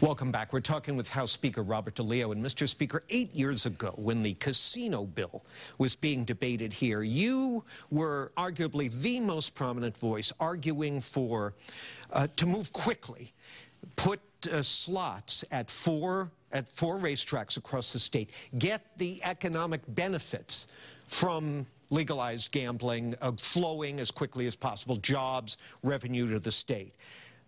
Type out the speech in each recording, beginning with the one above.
Welcome back. We're talking with House Speaker Robert DeLeo. And Mr. Speaker, 8 years ago, when the casino bill was being debated here, you were arguably the most prominent voice arguing for to move quickly, put slots at four racetracks across the state, get the economic benefits from legalized gambling flowing as quickly as possible, jobs, revenue to the state.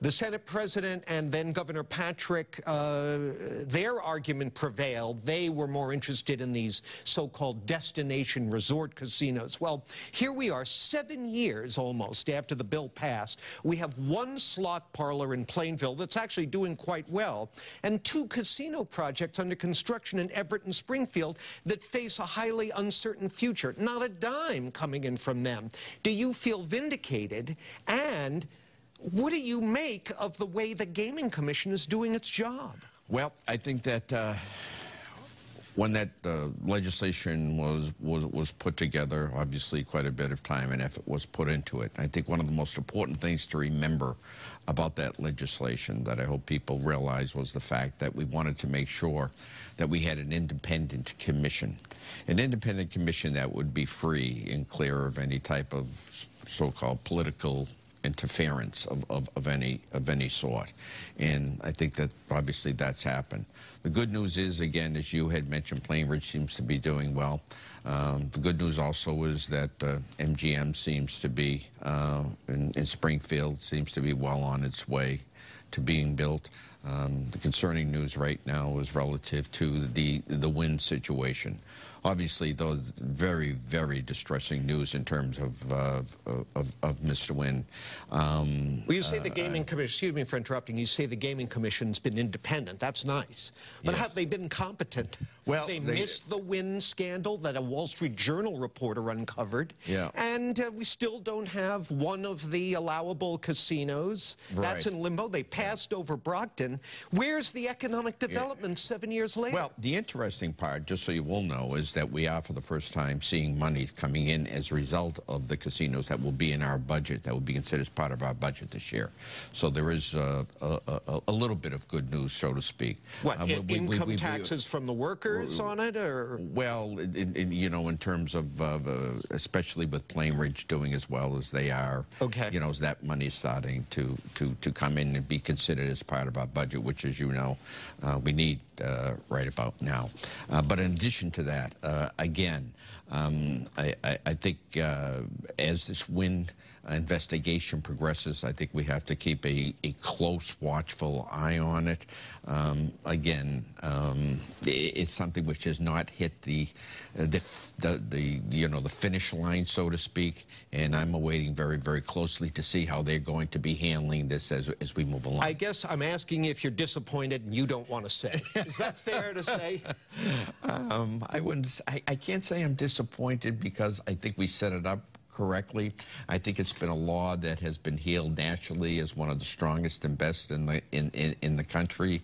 The Senate President and then Governor Patrick, their argument prevailed. They were more interested in these so-called destination resort casinos. Well, here we are, 7 years almost after the bill passed. We have one slot parlor in Plainville that's actually doing quite well, and 2 casino projects under construction in Everett and Springfield that face a highly uncertain future. Not a dime coming in from them. Do you feel vindicated? And what do you make of the way the Gaming Commission is doing its job? Well, I think that when that legislation was put together, obviously quite a bit of time and effort was put into it. I think one of the most important things to remember about that legislation that I hope people realize was the fact that we wanted to make sure that we had an independent commission. An independent commission that would be free and clear of any type of so-called political interference of any sort. And I think that obviously that's happened. The good news is, again, as you had mentioned, Plainridge seems to be doing well. The good news also is that MGM seems to be, in Springfield, seems to be well on its way to being built. The concerning news right now is relative to the Wynn situation. Obviously, though, very, very distressing news in terms of Mr. Wynn. Well, you say the Gaming Commission, excuse me for interrupting, you say the Gaming Commission's been independent. That's nice. But yes. Have they been competent? Well, they missed the Wynn scandal that a Wall Street Journal reporter uncovered. Yeah. And we still don't have one of the allowable casinos. Right. That's in limbo. They passed over Brockton. Where's the economic development 7 years later? Well, the interesting part, just so you will know, is that we are for the first time seeing money coming in as a result of the casinos that will be in our budget, that will be considered as part of our budget this year. So there is a little bit of good news, so to speak. What, income taxes from the workers on it, or? Well, you know, in terms of, especially with Plainridge doing as well as they are, okay. You know, as that money is starting to come in and be considered as part of our budget, which, as you know, we need right about now. But in addition to that, again, I think as this Wynn investigation progresses, I think we have to keep a close, watchful eye on it. Again, it's something which has not hit the finish line, so to speak, and I'm awaiting very, very closely to see how they're going to be handling this as we move along. I guess I'm asking if you're disappointed and you don't want to say. Is that fair to say? I can't say I'm disappointed because I think we set it up correctly. I think it's been a law that has been hailed nationally as one of the strongest and best in the country.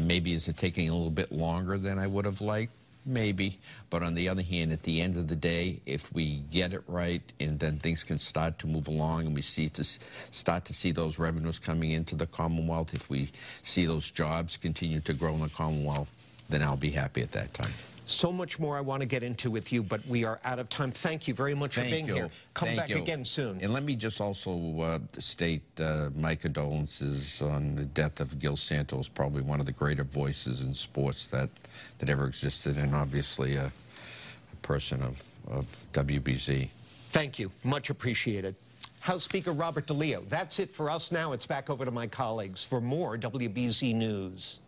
Maybe is it taking a little bit longer than I would have liked? Maybe. But on the other hand, at the end of the day, if we get it right and then things can start to move along and we start to see those revenues coming into the Commonwealth, if we see those jobs continue to grow in the Commonwealth, then I'll be happy at that time. So much more I want to get into with you, but we are out of time. Thank you very much for being here. Come back again soon. And let me just also state my condolences on the death of Gil Santos, probably one of the greater voices in sports that ever existed, and obviously a person of WBZ. Thank you. Much appreciated. House Speaker Robert DeLeo. That's it for us now. It's back over to my colleagues for more WBZ News.